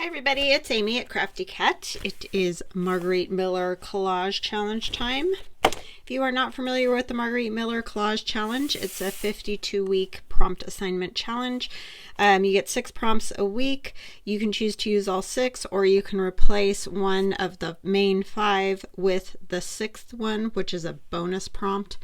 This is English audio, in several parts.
Hi everybody, it's Amy at Crafty Cat. It is Margarete Miller Collage Challenge time. If you are not familiar with the Margarete Miller Collage Challenge, it's a 52-week prompt assignment challenge. You get 6 prompts a week. You can choose to use all 6, or you can replace one of the main 5 with the 6th one, which is a bonus prompt.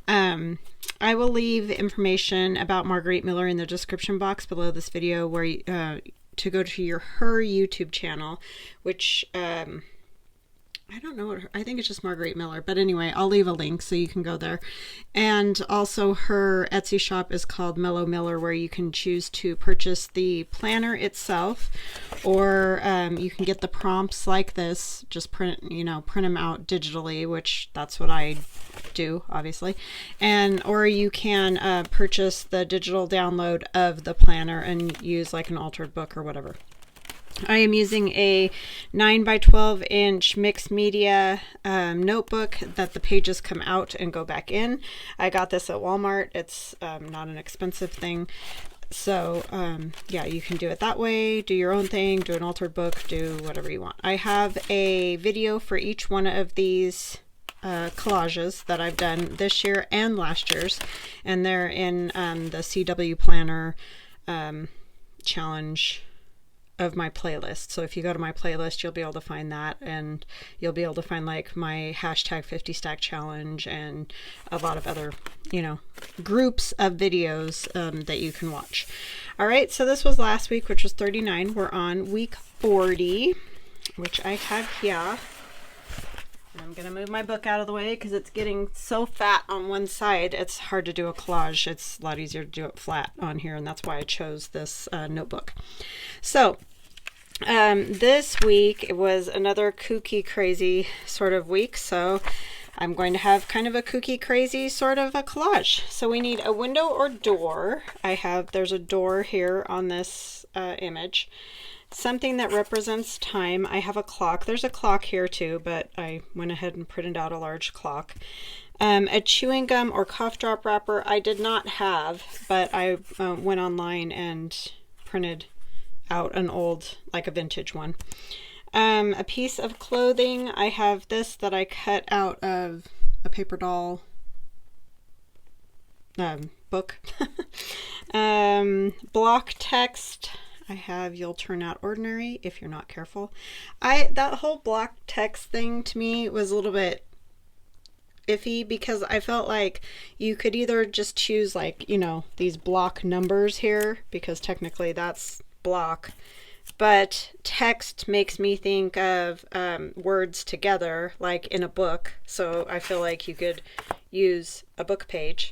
I will leave information about Margarete Miller in the description box below this video where to go to her YouTube channel, which I don't know what I think it's just Margarete Miller, but anyway, I'll leave a link so you can go there. And also her Etsy shop is called Mellow Miller, where you can choose to purchase the planner itself, or you can get the prompts like this, just print them out digitally, which that's what I do, obviously. And or you can purchase the digital download of the planner and use like an altered book or whatever. I am using a 9 by 12 inch mixed media notebook that the pages come out and go back in. I got this at Walmart. It's not an expensive thing. So yeah, you can do it that way, do your own thing, do an altered book, do whatever you want. I have a video for each one of these collages that I've done this year and last year's, and they're in the CW Planner challenge of my playlist. So if you go to my playlist, you'll be able to find that, and you'll be able to find like my hashtag 50 stack challenge and a lot of other, groups of videos that you can watch. All right, so this was last week, which was 39. We're on week 40, which I have here. I'm gonna move my book out of the way because it's getting so fat on one side. It's hard to do a collage. It's a lot easier to do it flat on here, and that's why I chose this notebook. So this week it was another kooky crazy sort of week, so I'm going to have kind of a kooky crazy sort of a collage. So we need a window or door. There's a door here on this image. Something that represents time. I have a clock. There's a clock here too, but I went ahead and printed out a large clock. A chewing gum or cough drop wrapper I did not have, but I went online and printed out an old, like a vintage one. A piece of clothing. I have this that I cut out of a paper doll book. Block text. I have "You'll turn out ordinary if you're not careful." That whole block text thing to me was a little bit iffy, because I felt like you could either just choose like, these block numbers here, because technically that's block, but text makes me think of words together like in a book, so I feel like you could use a book page.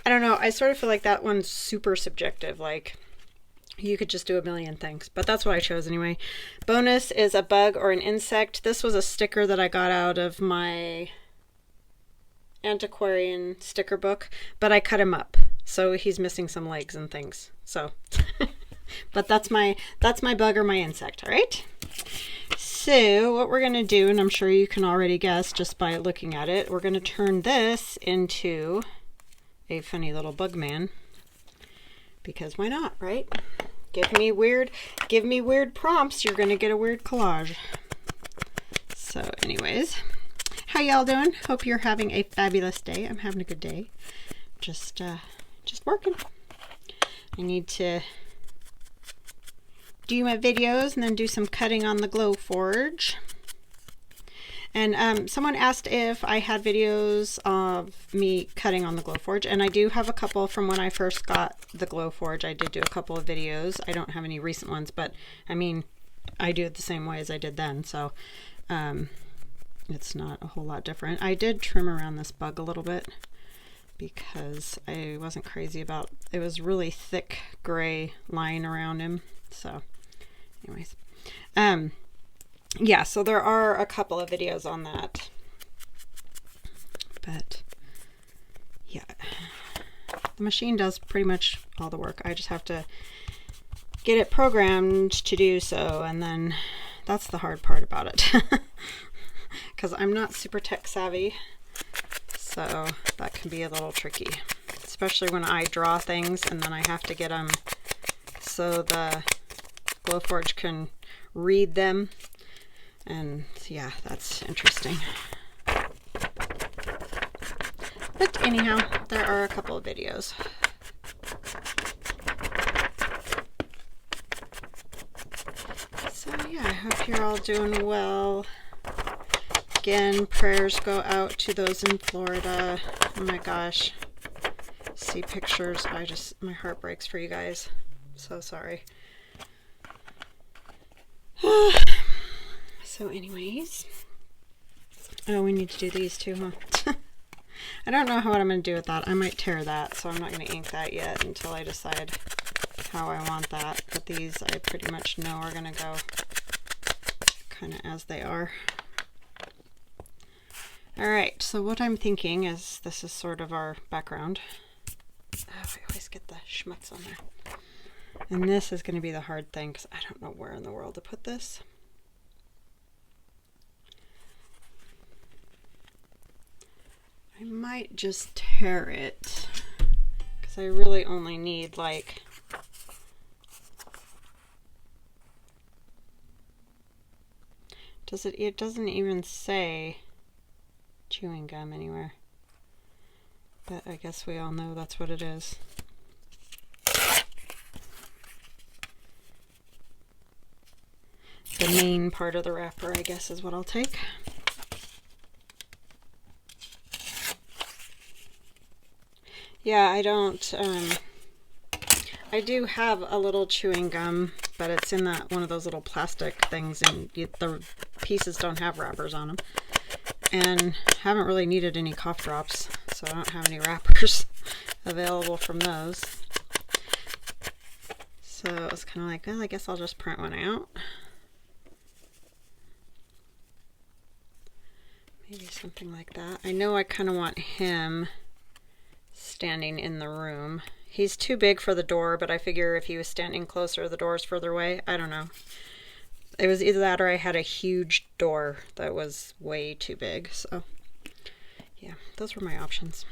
I don't know, I sort of feel like that one's super subjective, like you could just do a million things, but that's what I chose anyway. Bonus is a bug or an insect. This was a sticker that I got out of my antiquarian sticker book, but I cut him up, so he's missing some legs and things. So, but that's my bug or my insect. All right. So what we're gonna do, and I'm sure you can already guess just by looking at it, we're gonna turn this into a funny little bug man. Because why not, right? Give me weird prompts, you're gonna get a weird collage. So anyways, how y'all doing? Hope you're having a fabulous day. I'm having a good day. Just working. I need to do my videos and then do some cutting on the Glowforge. And someone asked if I had videos of me cutting on the Glowforge, and I do have a couple from when I first got the Glowforge. I did do a couple of videos. I don't have any recent ones, but I mean, I do it the same way as I did then, so it's not a whole lot different. I did trim around this bug a little bit because I wasn't crazy about it. Was really thick gray line around him. So anyways, yeah, so there are a couple of videos on that, but yeah, the machine does pretty much all the work. I just have to get it programmed to do so, and then that's the hard part about it, because I'm not super tech savvy, so that can be a little tricky, especially when I draw things and then I have to get them so the Glowforge can read them. And yeah, that's interesting. But anyhow, there are a couple of videos. So yeah, I hope you're all doing well. Again, prayers go out to those in Florida. Oh my gosh. See pictures. My heart breaks for you guys. So sorry. So anyways. Oh, we need to do these too, huh? I don't know what I'm going to do with that. I might tear that, so I'm not going to ink that yet until I decide how I want that. But these I pretty much know are going to go kind of as they are. Alright, so what I'm thinking is this is sort of our background. Oh, I always get the schmutz on there. And this is going to be the hard thing because I don't know where in the world to put this. I might just tear it because I really only need like it doesn't even say chewing gum anywhere, but I guess we all know that's what it is. The main part of the wrapper, I guess, is what I'll take. Yeah, I don't, I do have a little chewing gum, but it's in one of those little plastic things, and the pieces don't have wrappers on them. And haven't really needed any cough drops, so I don't have any wrappers available from those. So it was kind of like, well, I guess I'll just print one out. Maybe something like that. I know I kind of want him standing in the room. He's too big for the door, but I figure if he was standing closer, the door's further away. I don't know. It was either that or I had a huge door that was way too big. So yeah, those were my options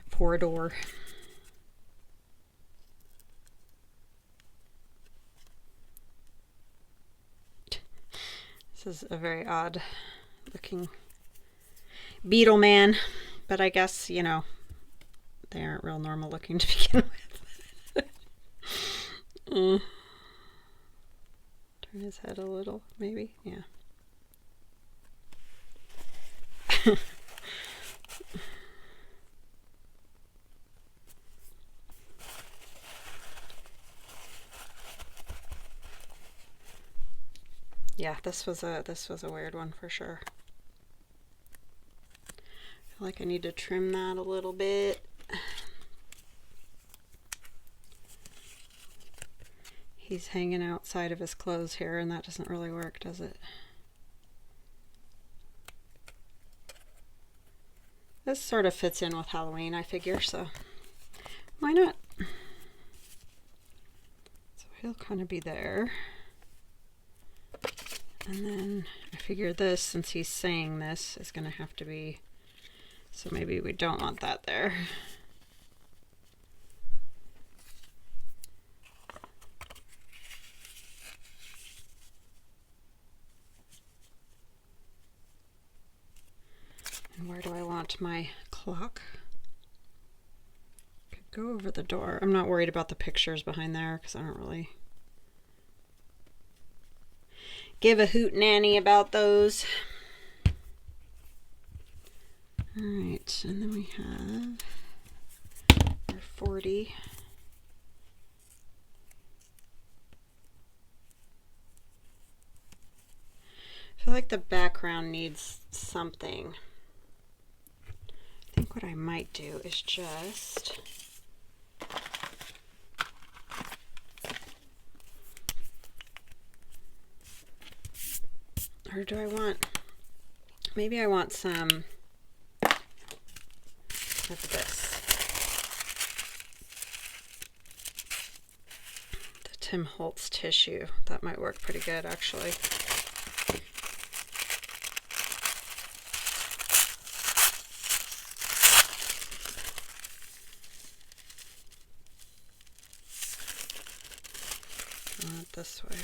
for a door. This is a very odd looking beetle man, but I guess, you know, they aren't real normal looking to begin with. Turn his head a little, maybe, yeah. Yeah, this was a weird one for sure. I feel like I need to trim that a little bit. He's hanging outside of his clothes here, and that doesn't really work, does it? This sort of fits in with Halloween, I figure, so why not? So he'll kind of be there. And then I figure this, since he's saying this, is going to have to be, so maybe we don't want that there. And where do I want my clock? Could go over the door. I'm not worried about the pictures behind there because I don't really give a hoot nanny about those. Alright, and then we have our 40. I feel like the background needs something. I think what I might do is just or do I want, maybe I want some of this. The Tim Holtz tissue. That might work pretty good, actually. want it this way.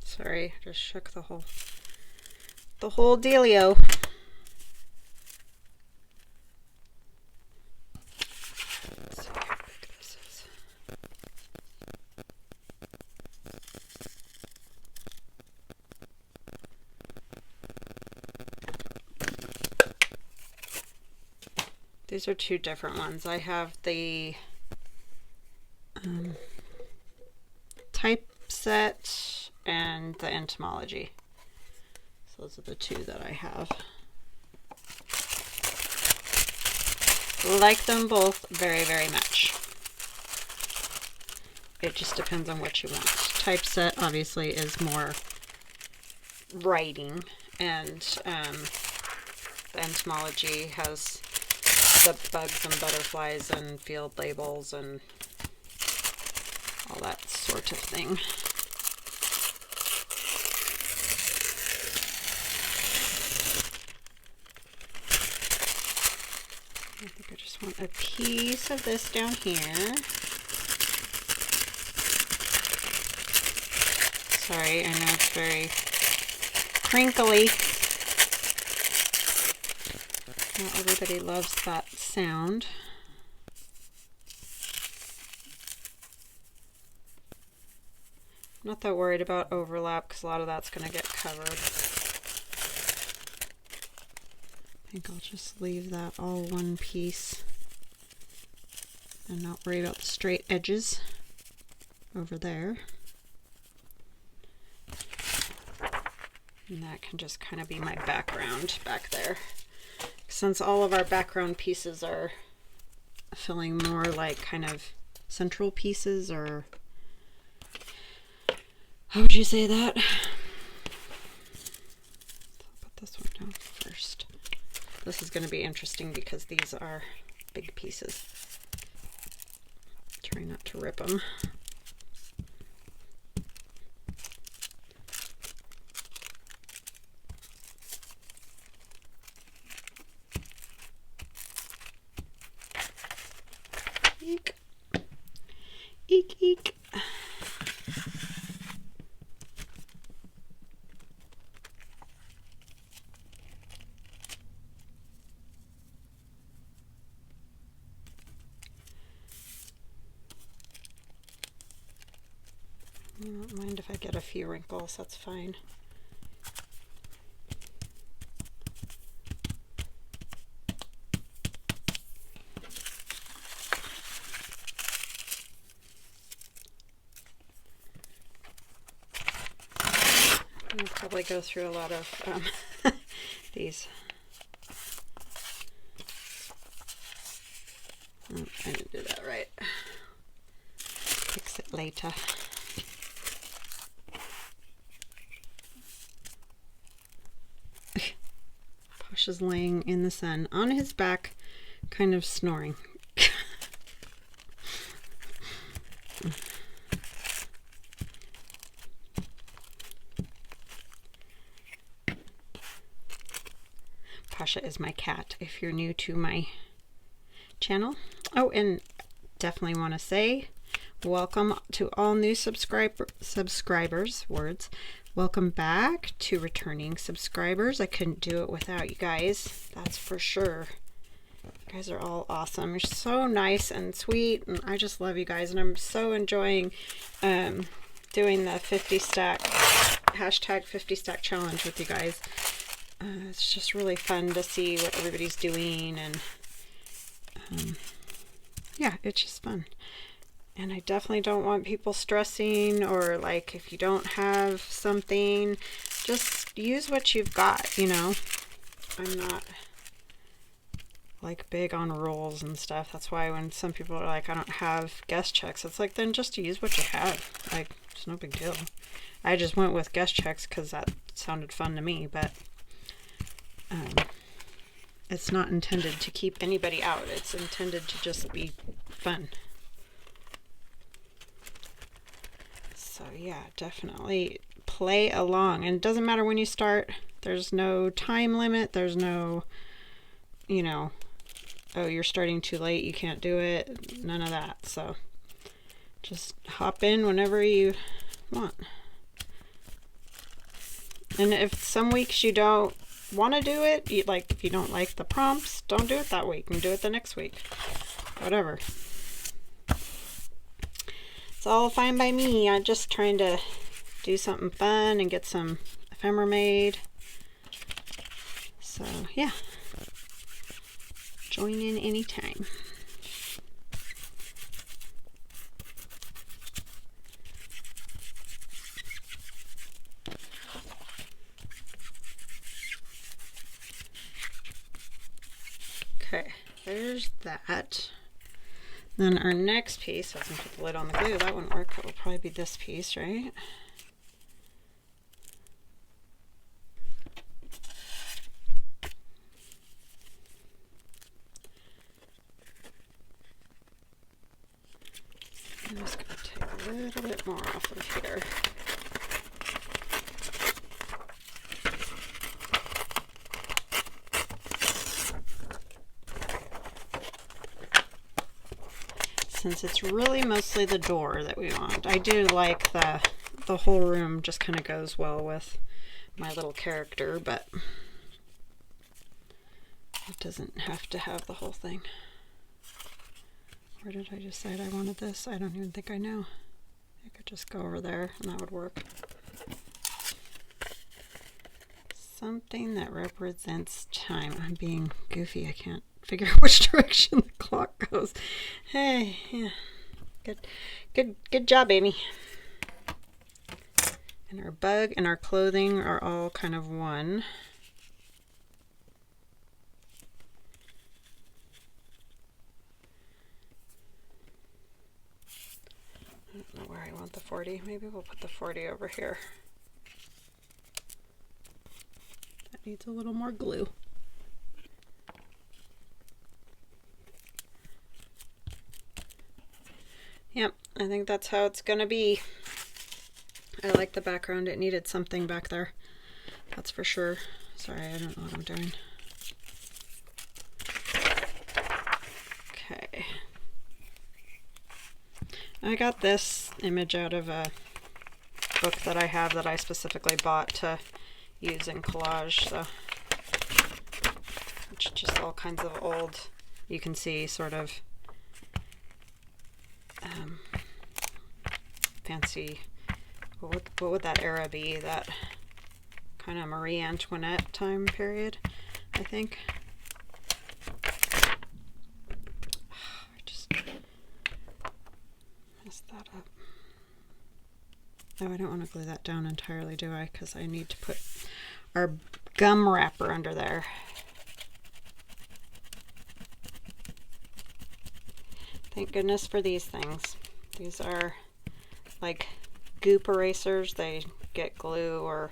Sorry, I just shook the whole dealio. Let's see how big this is. These are two different ones. I have the typeset and the entomology. So those are the two that I have. Like them both very, very much. It just depends on what you want. Typeset obviously is more writing, and the entomology has the bugs and butterflies and field labels and all that sort of thing. I think I just want a piece of this down here. Sorry, I know it's very crinkly. Not everybody loves that sound. I'm not that worried about overlap because a lot of that's going to get covered. I think I'll just leave that all one piece and not worry about the straight edges over there. And that can just kind of be my background back there. Since all of our background pieces are feeling more like kind of central pieces, or how would you say that? I'll put this one down first. This is going to be interesting because these are big pieces. Try not to rip them. Eek. Eek, eek. I don't mind if I get a few wrinkles, that's fine. I'll probably go through a lot of these. Oh, I didn't do that right. Fix it later. Posh is laying in the sun on his back, kind of snoring. Pasha is my cat, if you're new to my channel. Oh, and definitely want to say welcome to all new subscribers. Welcome back to returning subscribers. I couldn't do it without you guys, that's for sure. You guys are all awesome. You're so nice and sweet, and I just love you guys, and I'm so enjoying doing the 50 stack hashtag 50 stack challenge with you guys. It's just really fun to see what everybody's doing, and yeah, it's just fun. And I definitely don't want people stressing, or like if you don't have something, just use what you've got, you know. I'm not like big on rules and stuff. That's why when some people are like, I don't have guest checks, it's like, then just use what you have. Like, it's no big deal. I just went with guest checks because that sounded fun to me, but it's not intended to keep anybody out. It's intended to just be fun. So yeah, definitely play along. And it doesn't matter when you start. There's no time limit. There's no, you know, oh, you're starting too late, you can't do it. None of that. So just hop in whenever you want. And if some weeks you don't want to do it, like if you don't like the prompts, don't do it that week and do it the next week. Whatever. It's all fine by me. I'm just trying to do something fun and get some ephemera made. So yeah, join in anytime. Okay, there's that. Then our next piece, I was going to put the lid on the glue. That wouldn't work. It will probably be this piece, right? I'm just going to take a little bit more off of here. Since it's really mostly the door that we want. I do like the whole room just kind of goes well with my little character, but it doesn't have to have the whole thing. Where did I decide I wanted this? I don't even think I know. I could just go over there and that would work. Something that represents time. I'm being goofy. I can't figure out which direction the clock goes. Hey, yeah. Good job, Amy. And our bug and our clothing are all kind of one. I don't know where I want the 40. Maybe we'll put the 40 over here. That needs a little more glue. Yep, I think that's how it's gonna be. I like the background. It needed something back there. That's for sure. Sorry, I don't know what I'm doing. Okay. I got this image out of a book that I have that I specifically bought to use in collage. So it's just all kinds of old, you can see sort of fancy, what would that era be? That kind of Marie Antoinette time period, I think. I just messed that up. Oh, I don't want to glue that down entirely, do I? Because I need to put our gum wrapper under there. Thank goodness for these things. These are like goop erasers. They get glue or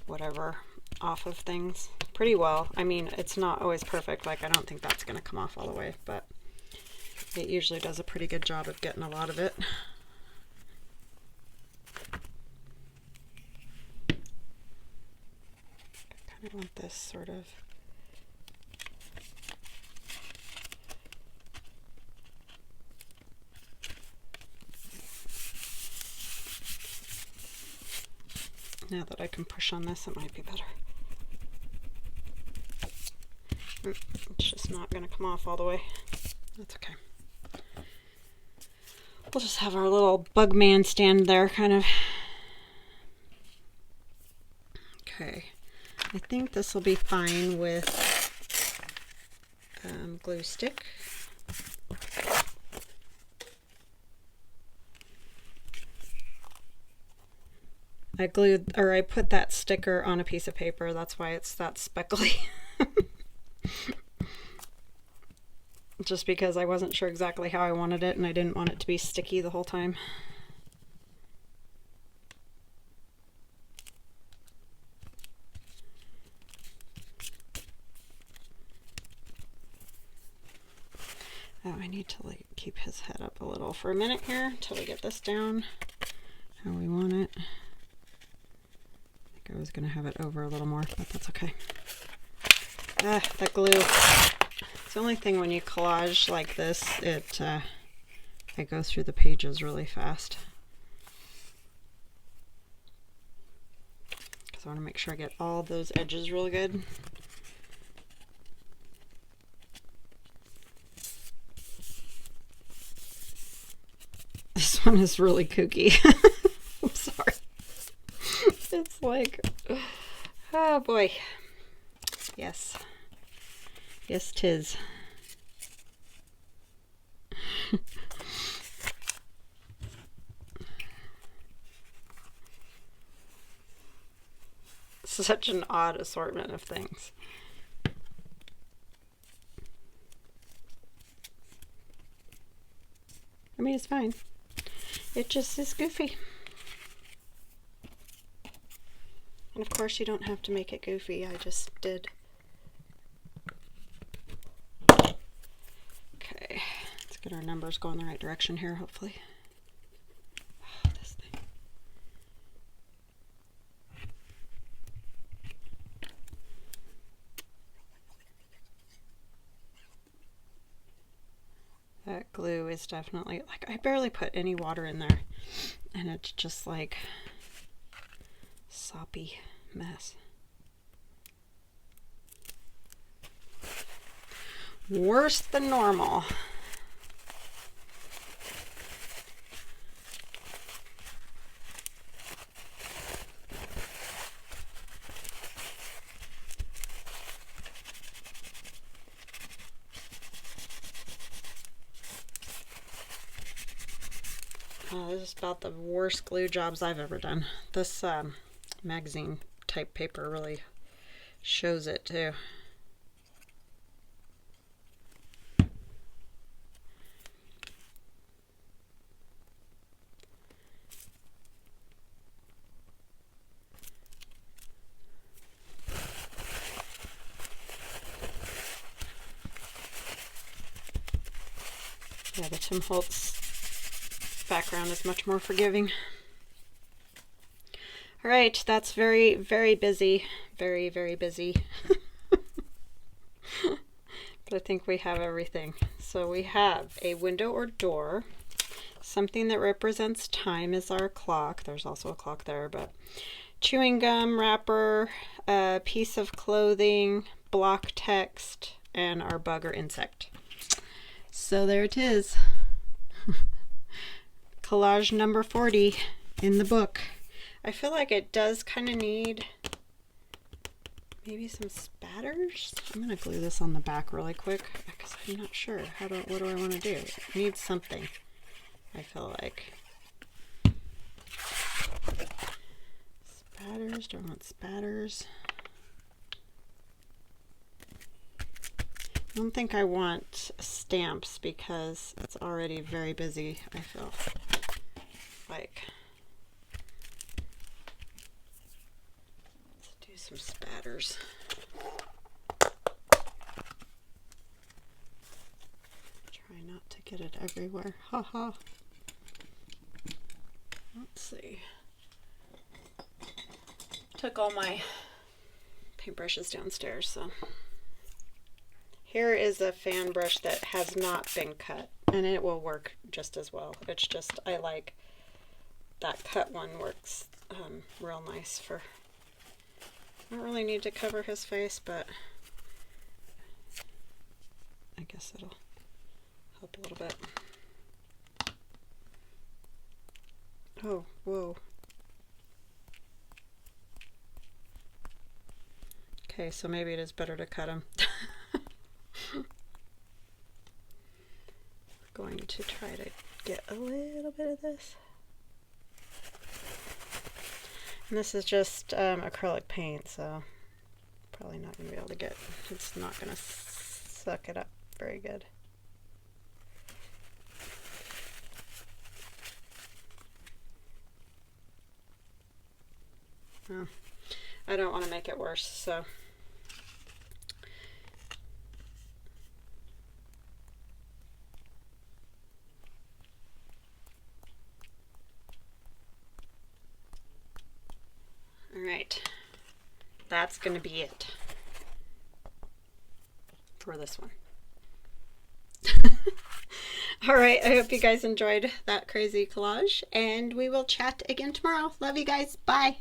whatever off of things pretty well. I mean, it's not always perfect. Like, I don't think that's going to come off all the way, but it usually does a pretty good job of getting a lot of it. I kind of want this sort of now that I can push on this, it might be better. It's just not going to come off all the way. That's okay. We'll just have our little bug man stand there, kind of. Okay. I think this will be fine with glue stick. I glued, or I put that sticker on a piece of paper. That's why it's that speckly. Just because I wasn't sure exactly how I wanted it, and I didn't want it to be sticky the whole time. Oh, I need to like keep his head up a little for a minute here until we get this down how we want it. I think I was going to have it over a little more, but that's okay. That glue. It's the only thing when you collage like this, it goes through the pages really fast. Because I want to make sure I get all those edges really good. This one is really kooky. I'm sorry. It's like, oh boy. Yes. Yes, 'tis. Such an odd assortment of things. I mean, it's fine. It just is goofy. And of course, you don't have to make it goofy. I just did. Okay, let's get our numbers going the right direction here, hopefully. Oh, this thing. That glue is definitely, like, I barely put any water in there, and it's just like soppy mess. Worse than normal. Oh, this is about the worst glue jobs I've ever done. This magazine type paper really shows it too. Yeah, the Tim Holtz background is much more forgiving. All right, that's very, very busy. Very, very busy. But I think we have everything. So we have a window or door. Something that represents time is our clock. There's also a clock there, but chewing gum wrapper, a piece of clothing, block text, and our bug or insect. So there it is. Collage number 40 in the book. I feel like it does kind of need maybe some spatters. I'm going to glue this on the back really quick because I'm not sure. What do I want to do? It needs something, I feel like. Spatters. Do I want spatters? I don't think I want stamps because it's already very busy, I feel like. Let's do some spatters. Try not to get it everywhere. Haha. Let's see. Took all my paintbrushes downstairs, so. Here is a fan brush that has not been cut, and it will work just as well. It's just, I like that cut one works real nice for, I don't really need to cover his face, but I guess it'll help a little bit. Oh, whoa. Okay, so maybe it is better to cut him. Going to try to get a little bit of this. And this is just acrylic paint, so probably not going to be able to get, it's not going to suck it up very good. Oh, I don't want to make it worse, so. that's going to be it for this one. All right, I hope you guys enjoyed that crazy collage, and we will chat again tomorrow. Love you guys. Bye.